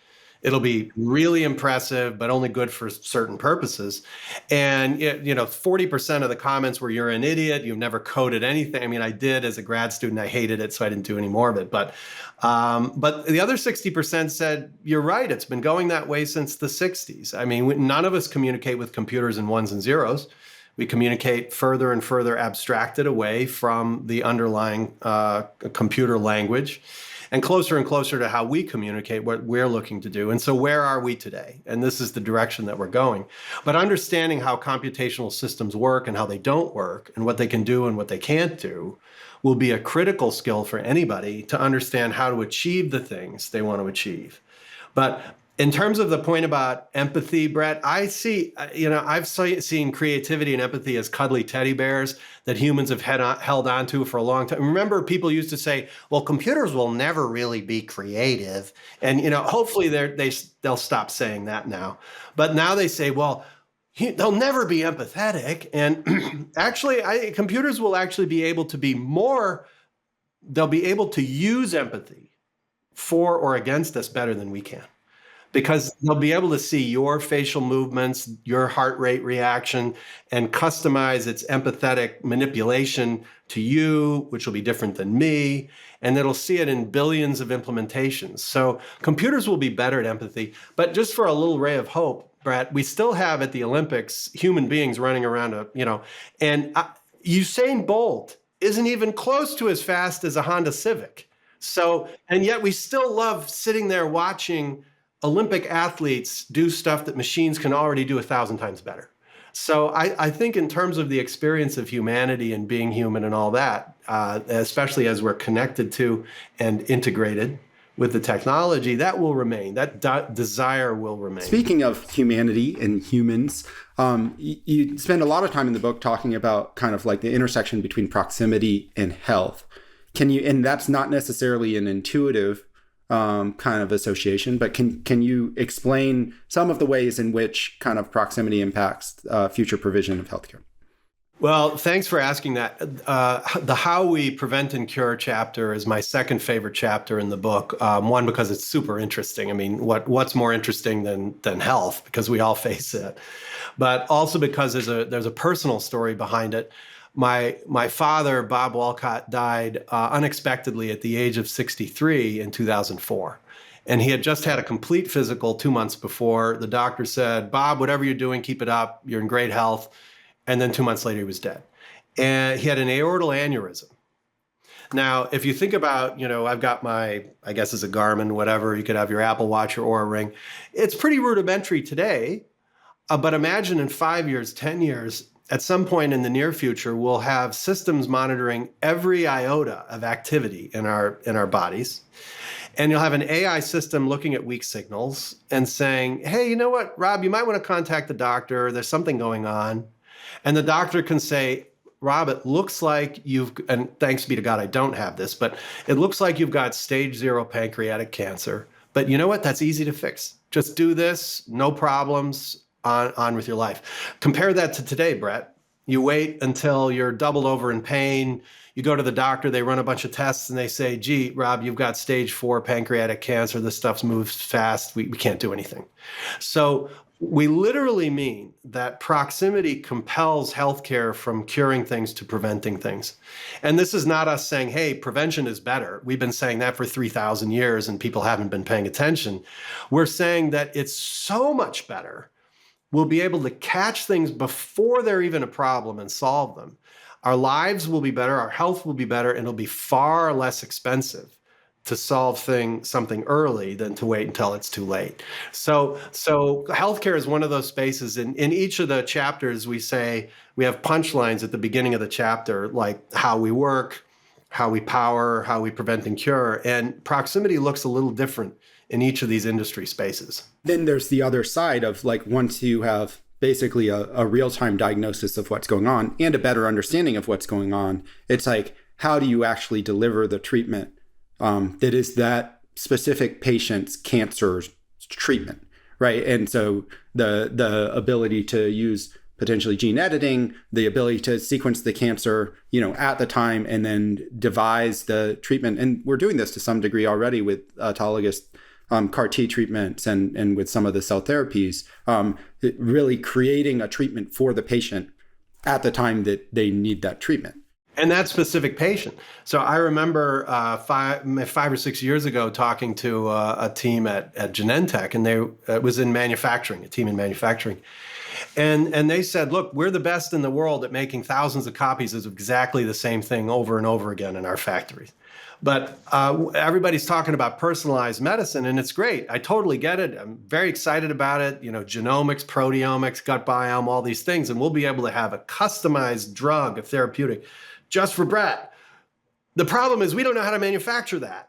It'll be really impressive, but only good for certain purposes. And 40% of the comments were, "You're an idiot. You've never coded anything." I mean, I did as a grad student. I hated it, so I didn't do any more of it. But the other 60% said, "You're right. It's been going that way since the 60s." I mean, none of us communicate with computers in ones and zeros. We communicate further and further abstracted away from the underlying computer language. and closer to how we communicate what we're looking to do. And so where are we today? And this is the direction that we're going. But understanding how computational systems work and how they don't work and what they can do and what they can't do will be a critical skill for anybody to understand how to achieve the things they want to achieve. But in terms of the point about empathy, Brett, I see, I've seen creativity and empathy as cuddly teddy bears that humans have held on to for a long time. Remember, people used to say, well, computers will never really be creative. And, hopefully they'll stop saying that now. But now they say, well, they'll never be empathetic. And actually, computers will actually be able to they'll be able to use empathy for or against us better than we can. Because they'll be able to see your facial movements, your heart rate reaction, and customize its empathetic manipulation to you, which will be different than me. And it'll see it in billions of implementations. So computers will be better at empathy. But just for a little ray of hope, Brett, we still have at the Olympics human beings running around, and Usain Bolt isn't even close to as fast as a Honda Civic. So, and yet we still love sitting there watching Olympic athletes do stuff that machines can already do 1,000 times better. So I think in terms of the experience of humanity and being human and all that, especially as we're connected to and integrated with the technology, that will remain. That desire will remain. Speaking of humanity and humans, you spend a lot of time in the book talking about kind of like the intersection between proximity and health. And that's not necessarily an intuitive kind of association, but can you explain some of the ways in which kind of proximity impacts future provision of healthcare? Well, thanks for asking that. The How We Prevent and Cure chapter is my second favorite chapter in the book. One, because it's super interesting. I mean, what's more interesting than health? Because we all face it. But also because there's a personal story behind it. My father, Bob Wolcott, died unexpectedly at the age of 63 in 2004. And he had just had a complete physical 2 months before. The doctor said, Bob, whatever you're doing, keep it up. You're in great health. And then 2 months later, he was dead. And he had an aortal aneurysm. Now, if you think about, I've got I guess it's a Garmin, whatever. You could have your Apple Watch or Oura Ring. It's pretty rudimentary today. But imagine in 5 years, 10 years, at some point in the near future, we'll have systems monitoring every iota of activity in our bodies. And you'll have an AI system looking at weak signals and saying, hey, you know what, Rob, you might want to contact the doctor. There's something going on. And the doctor can say, Rob, it looks like and thanks be to God, I don't have this, but it looks like you've got stage 0 pancreatic cancer. But you know what? That's easy to fix. Just do this, no problems. On with your life. Compare that to today, Brett. You wait until you're doubled over in pain. You go to the doctor, they run a bunch of tests and they say, gee, Rob, you've got stage 4 pancreatic cancer. This stuff moves fast. We can't do anything. So we literally mean that proximity compels healthcare from curing things to preventing things. And this is not us saying, hey, prevention is better. We've been saying that for 3,000 years and people haven't been paying attention. We're saying that it's so much better. We'll be able to catch things before they're even a problem and solve them. Our lives will be better, our health will be better, and it'll be far less expensive to solve something early than to wait until it's too late. So healthcare is one of those spaces. In each of the chapters, we say we have punchlines at the beginning of the chapter, like how we work, how we power, how we prevent and cure. And proximity looks a little different in each of these industry spaces. Then there's the other side of like, once you have basically a real-time diagnosis of what's going on and a better understanding of what's going on, it's like, how do you actually deliver the treatment that is that specific patient's cancer treatment, right? And so the ability to use potentially gene editing, the ability to sequence the cancer, at the time and then devise the treatment. And we're doing this to some degree already with autologous CAR T treatments and with some of the cell therapies, really creating a treatment for the patient at the time that they need that treatment. And that specific patient. So I remember 5 or 6 years ago talking to a team at Genentech, and it was in manufacturing, a team in manufacturing. And they said, look, we're the best in the world at making thousands of copies of exactly the same thing over and over again in our factories. But everybody's talking about personalized medicine, and it's great. I totally get it. I'm very excited about it. Genomics, proteomics, gut biome, all these things. And we'll be able to have a customized drug, a therapeutic, just for Brett. The problem is we don't know how to manufacture that.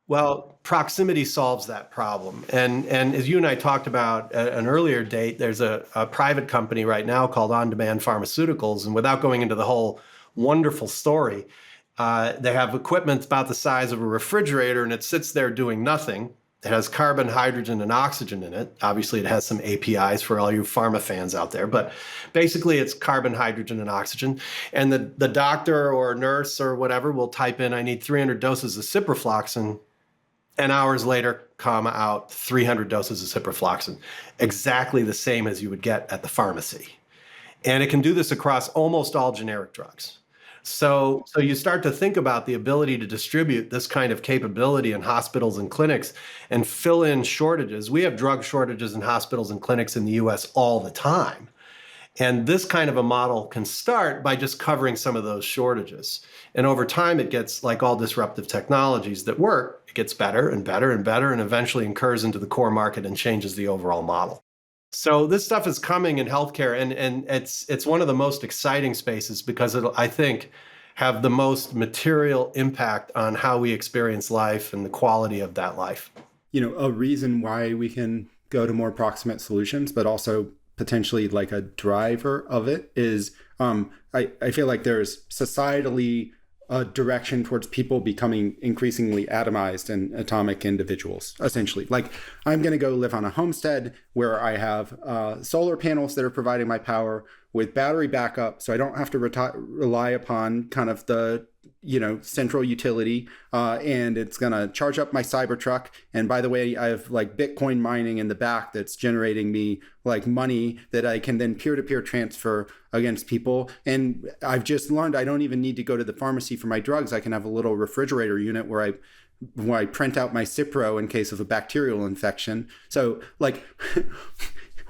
Well, proximity solves that problem. And as you and I talked about at an earlier date, there's a private company right now called On Demand Pharmaceuticals. And without going into the whole wonderful story, they have equipment about the size of a refrigerator, and it sits there doing nothing. It has carbon, hydrogen, and oxygen in it. Obviously, it has some APIs for all you pharma fans out there, but basically it's carbon, hydrogen, and oxygen. And the doctor or nurse or whatever will type in, I need 300 doses of ciprofloxacin, and hours later come out 300 doses of ciprofloxacin, exactly the same as you would get at the pharmacy. And it can do this across almost all generic drugs. So you start to think about the ability to distribute this kind of capability in hospitals and clinics and fill in shortages. We have drug shortages in hospitals and clinics in the US all the time. And this kind of a model can start by just covering some of those shortages. And over time, it gets, like all disruptive technologies that work, it gets better and better and better, and eventually incurs into the core market and changes the overall model. So this stuff is coming in healthcare, and it's one of the most exciting spaces because it'll, I think, have the most material impact on how we experience life and the quality of that life. A reason why we can go to more proximate solutions, but also potentially like a driver of it is I feel like there's societally a direction towards people becoming increasingly atomized and atomic individuals, essentially. Like, I'm going to go live on a homestead where I have solar panels that are providing my power with battery backup, so I don't have to rely upon kind of the central utility, and it's going to charge up my Cybertruck. And by the way, I have like Bitcoin mining in the back that's generating me like money that I can then peer-to-peer transfer against people. And I've just learned I don't even need to go to the pharmacy for my drugs. I can have a little refrigerator unit where I print out my Cipro in case of a bacterial infection. So like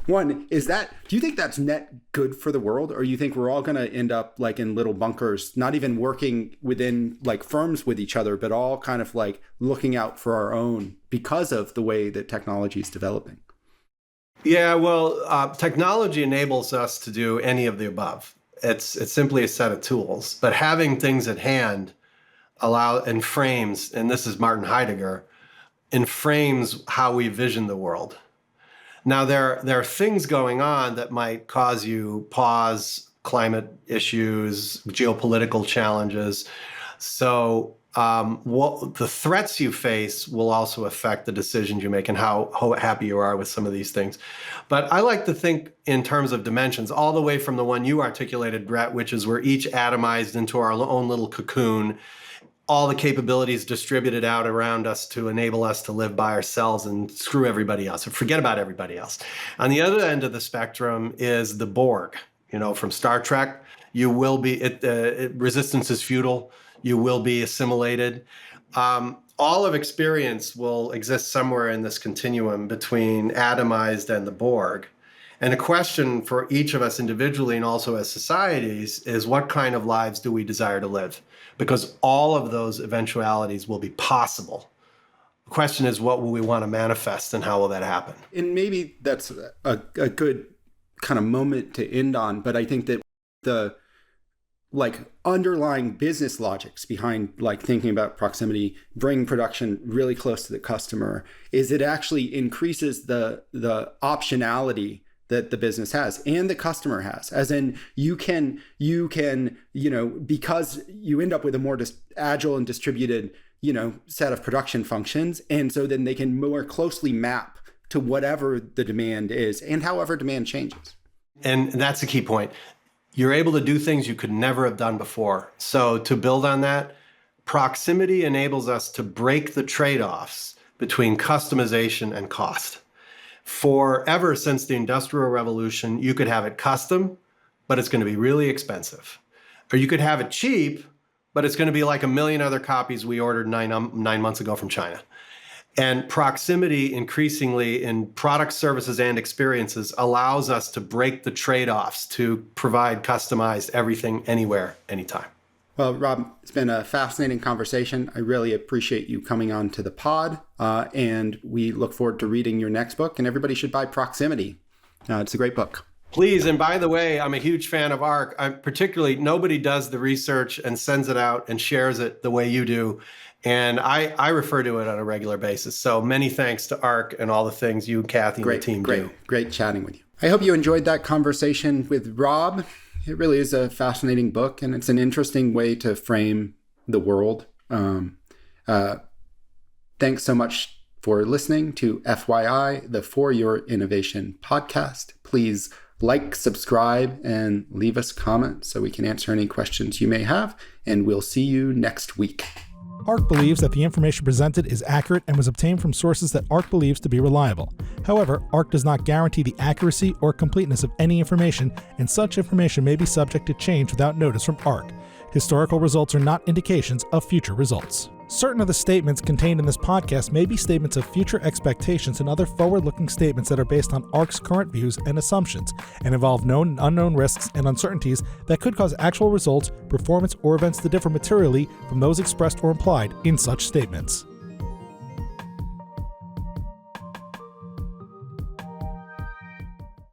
one, do you think that's net good for the world? Or you think we're all going to end up like in little bunkers, not even working within like firms with each other, but all kind of like looking out for our own because of the way that technology is developing? Yeah, well, technology enables us to do any of the above. It's simply a set of tools, but having things at hand and frames, and this is Martin Heidegger, frames how we vision the world. Now, there are things going on that might cause you pause, climate issues, geopolitical challenges. So the threats you face will also affect the decisions you make and how happy you are with some of these things. But I like to think in terms of dimensions, all the way from the one you articulated, Brett, which is we're each atomized into our own little cocoon, all the capabilities distributed out around us to enable us to live by ourselves and screw everybody else, or forget about everybody else. On the other end of the spectrum is the Borg. From Star Trek, you will be, resistance is futile, you will be assimilated. All of experience will exist somewhere in this continuum between atomized and the Borg. And a question for each of us individually and also as societies is, what kind of lives do we desire to live? Because all of those eventualities will be possible. The question is, what will we want to manifest and how will that happen? And maybe that's a good kind of moment to end on, but I think that the underlying business logics behind thinking about proximity, bringing production really close to the customer, is it actually increases the optionality that the business has and the customer has, as in you can because you end up with a more agile and distributed set of production functions, and so then they can more closely map to whatever the demand is and however demand changes. And that's a key point. You're able to do things you could never have done before. So to build on that, proximity enables us to break the trade-offs between customization and cost. Forever since the Industrial Revolution, you could have it custom, but it's going to be really expensive. Or you could have it cheap, but it's going to be like a million other copies we ordered nine months ago from China. And proximity increasingly in products, services, and experiences allows us to break the trade-offs to provide customized everything, anywhere, anytime. Well, Rob, it's been a fascinating conversation. I really appreciate you coming on to the pod, and we look forward to reading your next book, and everybody should buy Proximity. It's a great book. Please, and by the way, I'm a huge fan of ARC. Particularly, nobody does the research and sends it out and shares it the way you do. And I refer to it on a regular basis. So many thanks to ARC and all the things you, Kathy, and the team do. Great chatting with you. I hope you enjoyed that conversation with Rob. It really is a fascinating book, and it's an interesting way to frame the world. Thanks so much for listening to FYI, the For Your Innovation podcast. Please like, subscribe, and leave us comments so we can answer any questions you may have, and we'll see you next week. ARC believes that the information presented is accurate and was obtained from sources that ARC believes to be reliable. However, ARC does not guarantee the accuracy or completeness of any information, and such information may be subject to change without notice from ARC. Historical results are not indications of future results. Certain of the statements contained in this podcast may be statements of future expectations and other forward-looking statements that are based on ARC's current views and assumptions and involve known and unknown risks and uncertainties that could cause actual results, performance, or events to differ materially from those expressed or implied in such statements.